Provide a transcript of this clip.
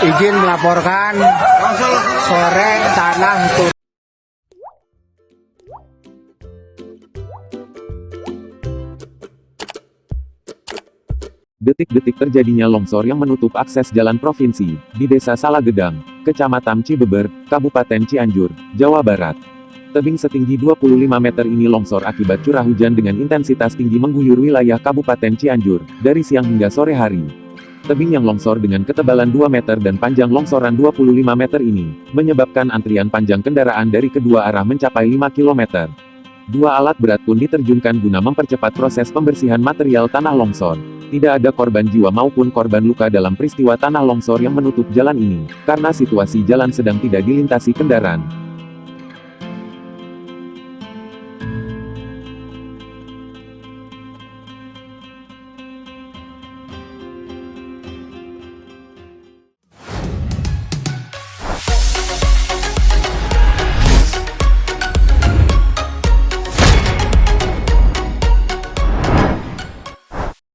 Izin melaporkan sore tanah turun. Detik-detik terjadinya longsor yang menutup akses jalan provinsi, di Desa Salagedang, Kecamatan Cibeber, Kabupaten Cianjur, Jawa Barat. Tebing setinggi 25 meter ini longsor akibat curah hujan dengan intensitas tinggi mengguyur wilayah Kabupaten Cianjur, dari siang hingga sore hari. Tebing yang longsor dengan ketebalan 2 meter dan panjang longsoran 25 meter ini, menyebabkan antrian panjang kendaraan dari kedua arah mencapai 5 km. Dua alat berat pun diterjunkan guna mempercepat proses pembersihan material tanah longsor. Tidak ada korban jiwa maupun korban luka dalam peristiwa tanah longsor yang menutup jalan ini, karena situasi jalan sedang tidak dilintasi kendaraan.